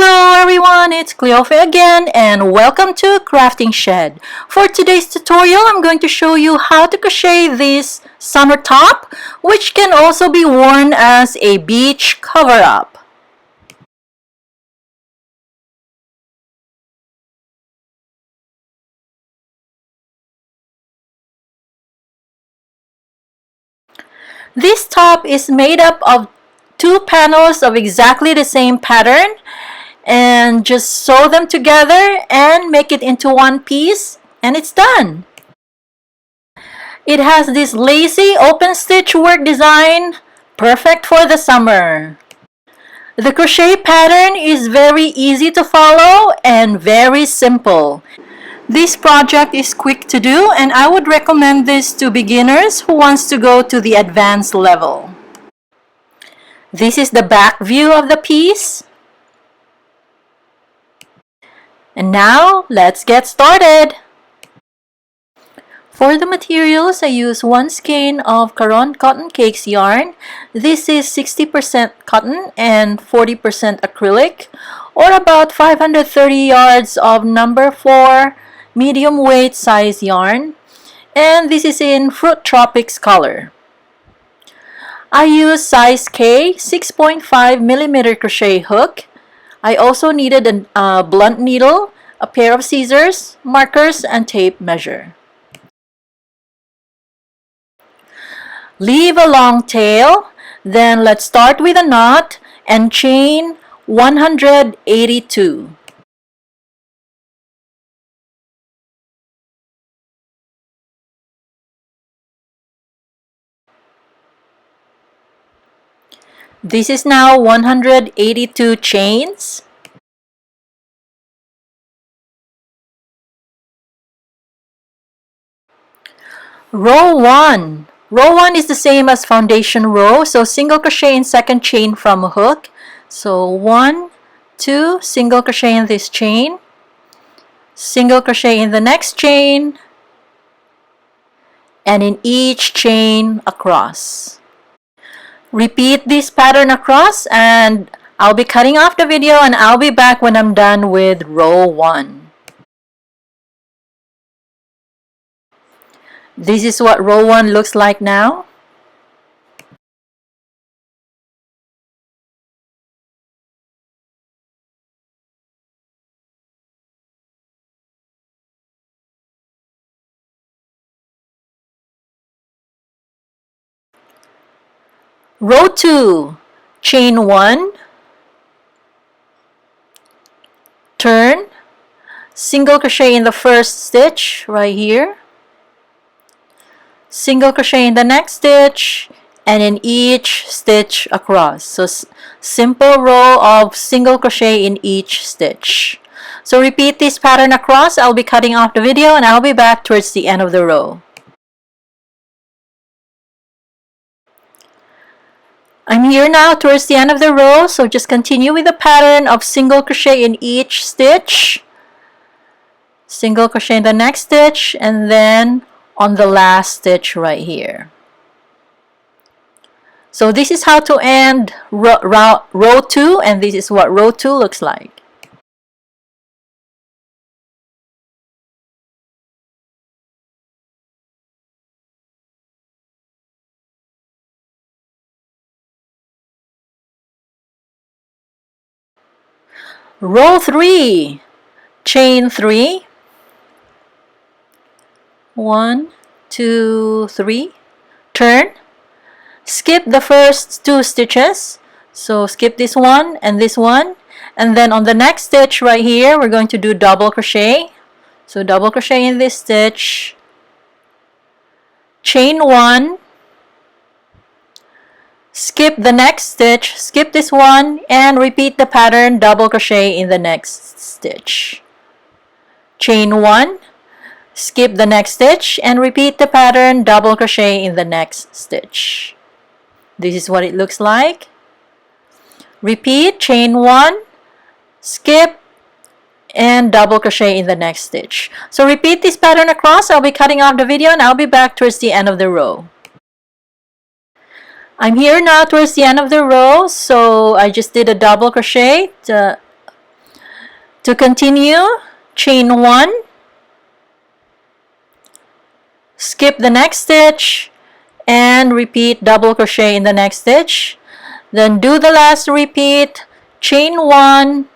Hello everyone, it's Cleofe again and welcome to Crafting Shed. For today's tutorial, I'm going to show you how to crochet this summer top, which can also be worn as a beach cover-up. This top is made up of two panels of exactly the same pattern, and just sew them together and make it into one piece, and it's done. It has this lacy open stitch work design, perfect for the summer. The crochet pattern is very easy to follow and very simple. This project is quick to do, and I would recommend this to beginners who wants to go to the advanced level. This is the back view of the piece. And now, let's get started! For the materials, I use 1 skein of Caron Cotton Cakes yarn. This is 60% cotton and 40% acrylic, or about 530 yards of number 4 medium weight size yarn. And this is in Fruit Tropics color. I use size K 6.5mm crochet hook. I also needed a blunt needle, a pair of scissors, markers, and tape measure. Leave a long tail, then let's start with a knot and chain 182. This is now 182 chains. Row 1. Row 1 is the same as foundation row, so single crochet in second chain from a hook. So 1, 2, single crochet in this chain, single crochet in the next chain, and in each chain across. Repeat this pattern across, and I'll be cutting off the video and I'll be back when I'm done with row 1. This is what row 1 looks like now. Row 2, chain 1, turn, single crochet in the first stitch right here, single crochet in the next stitch, and in each stitch across. So simple row of single crochet in each stitch. So repeat this pattern across. I'll be cutting off the video and I'll be back towards the end of the row. I'm here now towards the end of the row, so just continue with the pattern of single crochet in each stitch, single crochet in the next stitch, and then on the last stitch right here. So this is how to end row 2, and this is what row 2 looks like. Row 3, chain 3, 1, 2, 3, turn, skip the first 2 stitches, so skip this one, and then on the next stitch right here we're going to do double crochet. So double crochet in this stitch, chain 1, skip the next stitch, skip this one, and repeat the pattern, double crochet in the next stitch, chain 1, skip the next stitch, and repeat the pattern, double crochet in the next stitch. This is what it looks like. Repeat, chain 1, skip, and double crochet in the next stitch. So repeat this pattern across. I'll be cutting off the video and I'll be back towards the end of the row. I'm here now towards the end of the row, so I just did a double crochet To continue, chain 1, skip the next stitch, and repeat double crochet in the next stitch. Then do the last repeat, chain 1,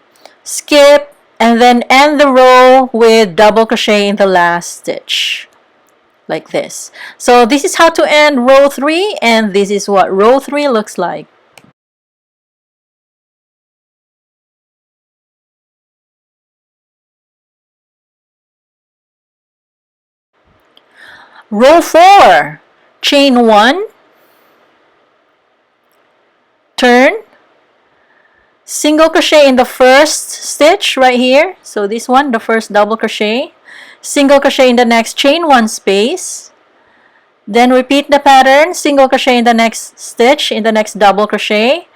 skip, and then end the row with double crochet in the last stitch, like this. So this is how to end row 3, and this is what row 3 looks like. Row 4, chain 1, turn, single crochet in the first stitch right here. So this one, the first double crochet, single crochet in the next chain 1 space, then repeat the pattern, single crochet in the next stitch in the next double crochet,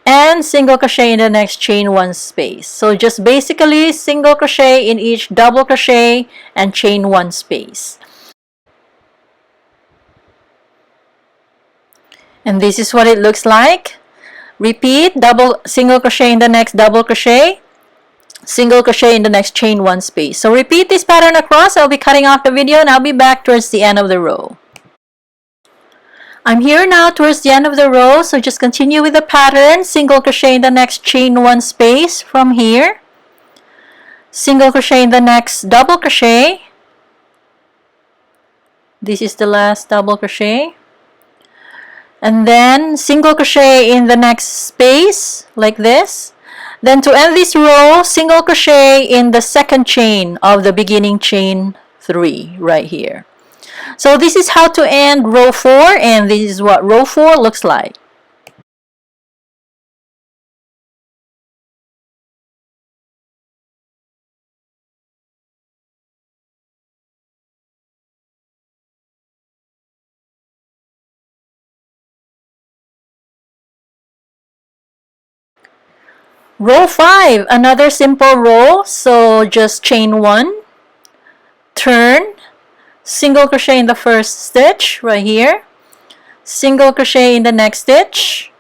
and single crochet in the next chain 1 space. So just basically single crochet in each double crochet and chain 1 space. And this is what it looks like. Repeat, single crochet in the next double crochet, single crochet in the next chain 1 space. So repeat this pattern across. I'll be cutting off the video and I'll be back towards the end of the row. I'm here now towards the end of the row, so just continue with the pattern. Single crochet in the next chain 1 space from here, single crochet in the next double crochet. This is the last double crochet. And then single crochet in the next space like this. Then to end this row, single crochet in the second chain of the beginning chain 3 right here. So this is how to end row 4, and this is what row 4 looks like. Row 5, another simple row. So just chain 1, turn, single crochet in the first stitch right here, single crochet in the next stitch,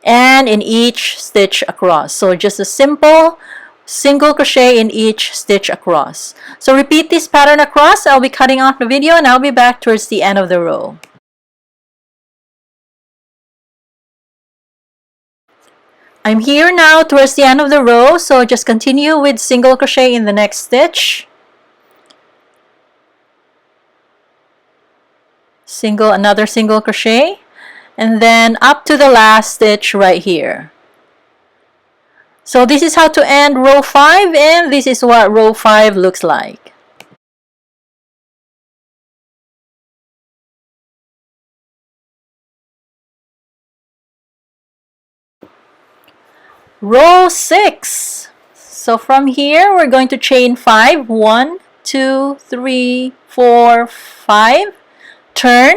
and in each stitch across. So just a simple single crochet in each stitch across. So repeat this pattern across. I'll be cutting off the video and I'll be back towards the end of the row. I'm here now towards the end of the row, so just continue with single crochet in the next stitch, another single crochet, and then up to the last stitch right here. So this is how to end row 5, and this is what row 5 looks like. Row 6. So from here we're going to chain 5. 1, 2, 3, 4, 5. Turn,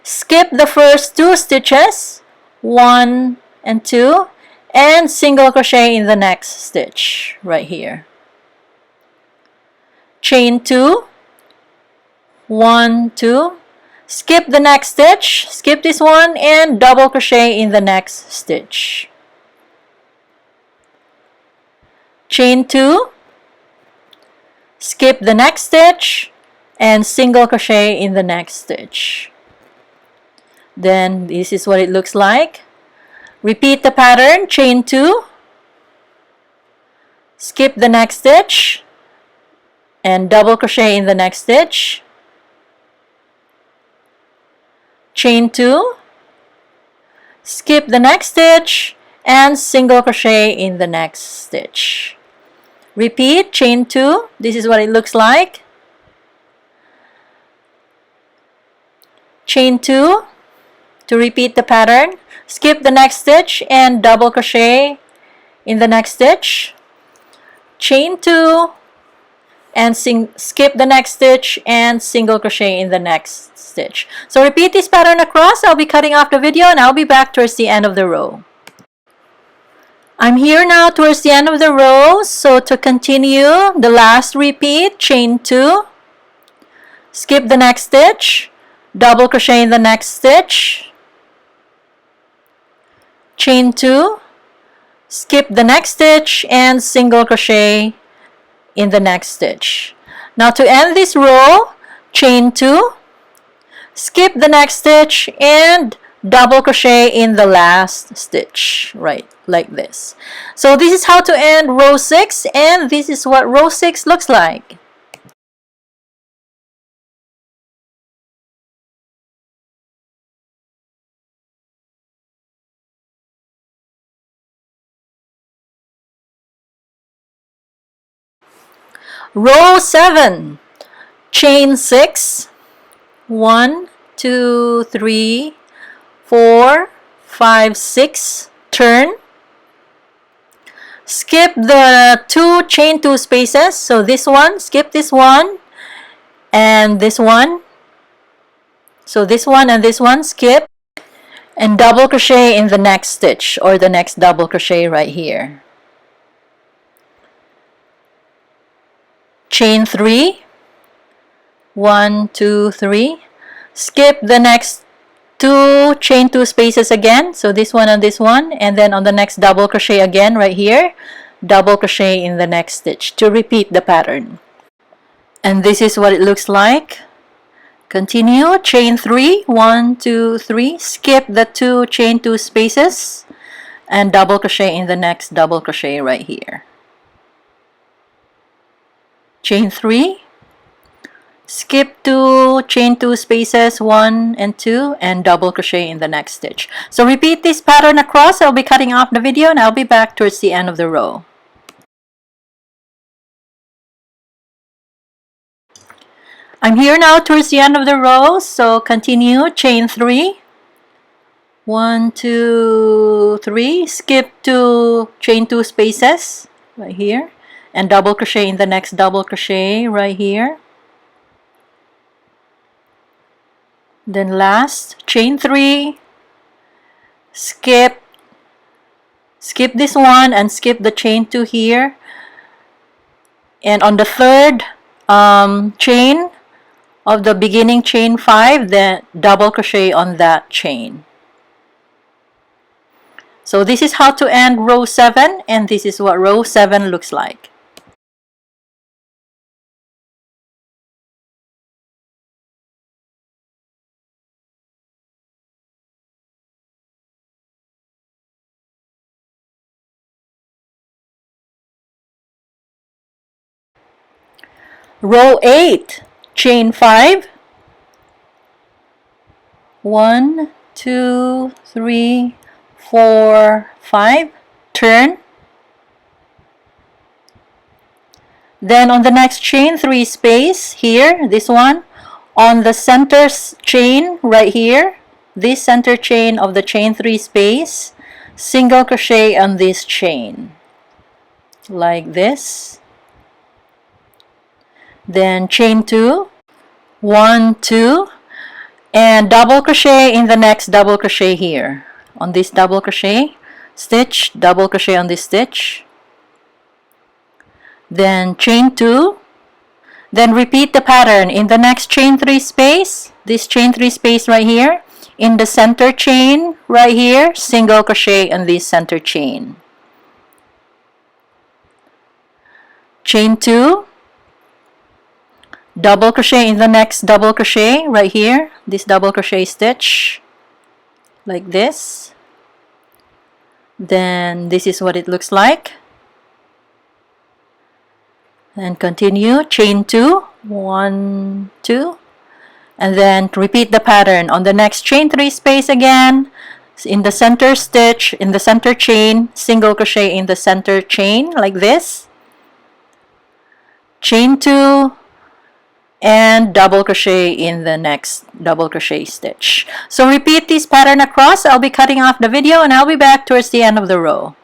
skip the first 2 stitches, 1 and 2, and single crochet in the next stitch right here. Chain 2, 1, 2, skip the next stitch, skip this one, and double crochet in the next stitch. Chain 2, skip the next stitch, and single crochet in the next stitch. Then this is what it looks like. Repeat the pattern, chain 2, skip the next stitch, and double crochet in the next stitch. Chain 2, skip the next stitch, and single crochet in the next stitch. Repeat, chain 2, this is what it looks like. Chain 2 to repeat the pattern, skip the next stitch and double crochet in the next stitch. Chain 2 and skip the next stitch and single crochet in the next stitch. So repeat this pattern across. I'll be cutting off the video and I'll be back towards the end of the row. I'm here now towards the end of the row, so to continue the last repeat, chain 2, skip the next stitch, double crochet in the next stitch, chain 2, skip the next stitch, and single crochet in the next stitch. Now to end this row, chain 2, skip the next stitch, and double crochet in the last stitch, right, like this. So this is how to end row 6, and this is what row 6 looks like. Row 7, chain 6, 1, 2, 3, 4, 5, 6, turn, skip the 2 chain 2 spaces, so this one, skip this one, and this one, so this one and this one, skip, and double crochet in the next stitch, or the next double crochet right here. Chain 3, 1, 2, 3, skip the next 2 chain 2 spaces again, so this one and this one, and then on the next double crochet again right here, double crochet in the next stitch to repeat the pattern. And this is what it looks like. Continue, chain 3, 1, 2, 3, skip the 2 chain 2 spaces and double crochet in the next double crochet right here. Chain 3, skip 2 chain 2 spaces, 1 and 2, and double crochet in the next stitch. So repeat this pattern across. I'll be cutting off the video and I'll be back towards the end of the row. I'm here now towards the end of the row, so continue, chain 3, 1, 2, 3, skip 2 chain 2 spaces right here, and double crochet in the next double crochet right here. Then last, chain 3, skip this one and skip the chain 2 here, and on the third chain of the beginning chain 5, then double crochet on that chain. So this is how to end row 7, and this is what row 7 looks like. Row 8, chain 5, 1, 2, 3, 4, 5, turn. Then on the next chain 3 space here, this one, on the center chain right here, this center chain of the chain 3 space, single crochet on this chain like this. Then chain 2, 1, 2, and double crochet in the next double crochet here. On this double crochet stitch, double crochet on this stitch. Then chain 2, then repeat the pattern in the next chain 3 space, this chain 3 space right here, in the center chain right here, single crochet on this center chain. Chain 2, double crochet in the next double crochet right here, this double crochet stitch like this. Then this is what it looks like. And continue, chain 2, 1, 2, and then repeat the pattern on the next chain 3 space again, in the center stitch, in the center chain, single crochet in the center chain like this, chain 2, and double crochet in the next double crochet stitch. So repeat this pattern across. I'll be cutting off the video and I'll be back towards the end of the row.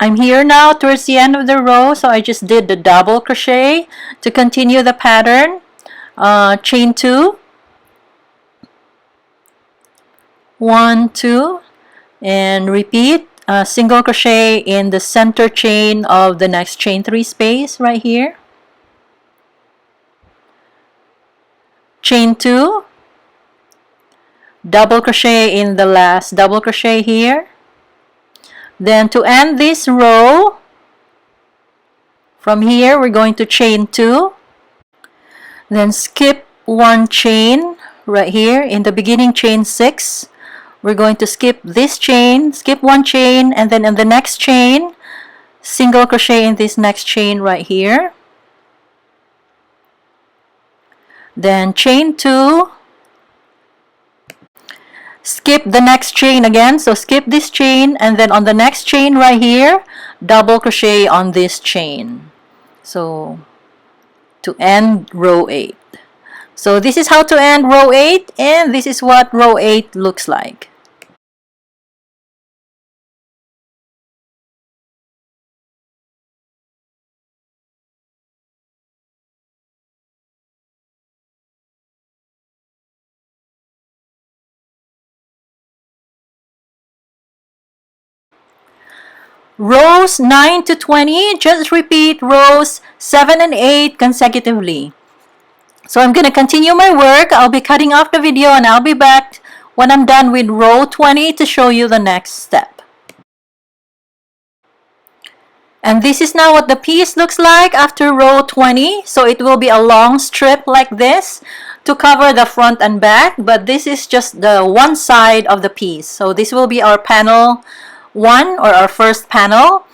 I'm here now towards the end of the row, so I just did the double crochet to continue the pattern. Chain 2, 1, 2, and repeat. Single crochet in the center chain of the next chain 3 space right here. Chain 2, double crochet in the last double crochet here. Then to end this row, from here we're going to chain 2, then skip 1 chain right here in the beginning, chain 6. We're going to skip this chain, skip 1 chain, and then in the next chain, single crochet in this next chain right here. Then chain 2, skip the next chain again, so skip this chain, and then on the next chain right here, double crochet on this chain. So to end row 8. So this is how to end row 8, and this is what row 8 looks like. Rows 9 to 20, just repeat rows 7 and 8 consecutively. So I'm going to continue my work. I'll be cutting off the video and I'll be back when I'm done with row 20 to show you the next step. And this is now what the piece looks like after row 20. So it will be a long strip like this to cover the front and back, but this is just the one side of the piece. So this will be our panel 1 or our first panel.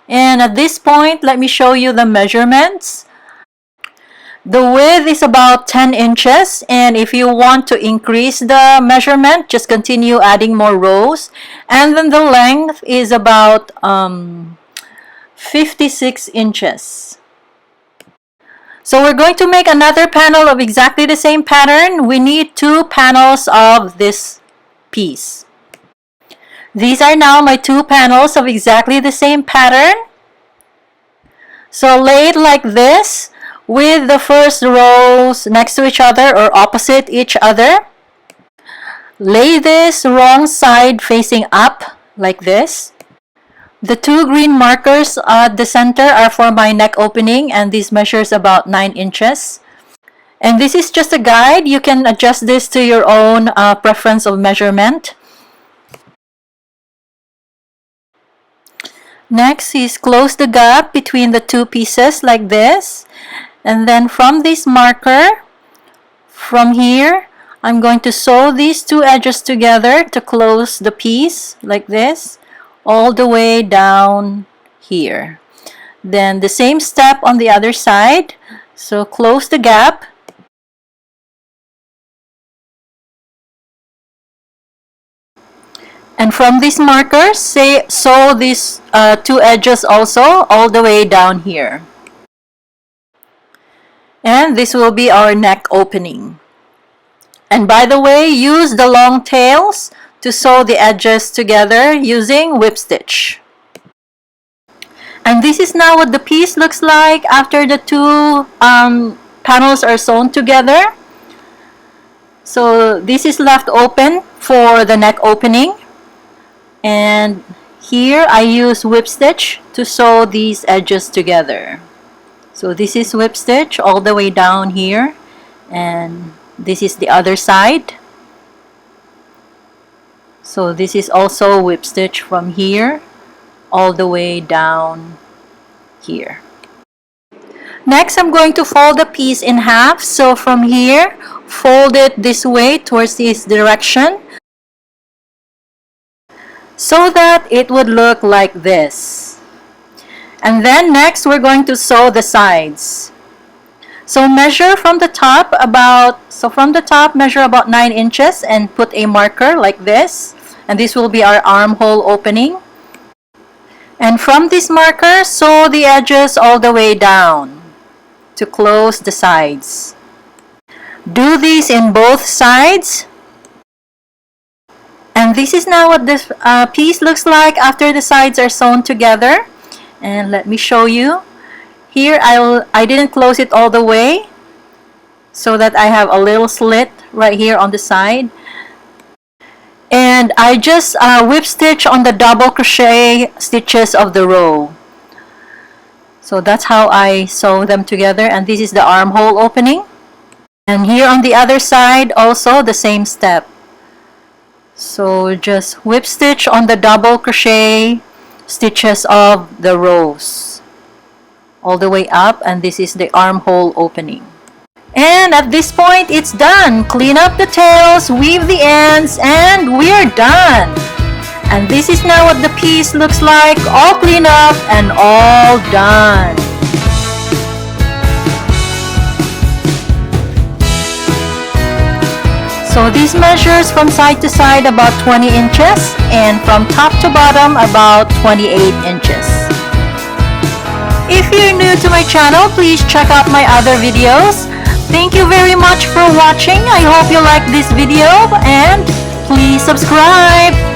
And at this point, let me show you the measurements. The width is about 10 inches, and if you want to increase the measurement, just continue adding more rows. And then the length is about 56 inches. So we're going to make another panel of exactly the same pattern. We need 2 panels of this piece. These are now my 2 panels of exactly the same pattern. So lay it like this with the first rows next to each other or opposite each other. Lay this wrong side facing up like this. The 2 green markers at the center are for my neck opening, and this measures about 9 inches. And this is just a guide. You can adjust this to your own preference of measurement. Next is close the gap between the 2 pieces like this. And then from this marker, from here, I'm going to sew these 2 edges together to close the piece like this, all the way down here. Then the same step on the other side. So close the gap. And from these markers, sew these 2 edges also all the way down here. And this will be our neck opening. And by the way, use the long tails to sew the edges together using whip stitch. And this is now what the piece looks like after the 2 panels are sewn together. So this is left open for the neck opening. And here I use whip stitch to sew these edges together. So this is whip stitch all the way down here, and this is the other side. So this is also whip stitch from here all the way down here. Next, I'm going to fold the piece in half. So from here, fold it this way towards this direction, so that it would look like this. And then next we're going to sew the sides. So measure from the top measure about 9 inches and put a marker like this, and this will be our armhole opening. And from this marker, sew the edges all the way down to close the sides. Do this in both sides. And this is now what this piece looks like after the sides are sewn together. And let me show you. Here I didn't close it all the way, so that I have a little slit right here on the side. And I just whip stitch on the double crochet stitches of the row. So that's how I sew them together. And this is the armhole opening. And here on the other side also the same step. So just whip stitch on the double crochet stitches of the rows all the way up, and this is the armhole opening. And at this point, it's done. Clean up the tails, weave the ends, and we're done. And this is now what the piece looks like, all cleaned up and all done. So this measures from side to side about 20 inches and from top to bottom about 28 inches. If you're new to my channel, please check out my other videos. Thank you very much for watching. I hope you like this video and please subscribe.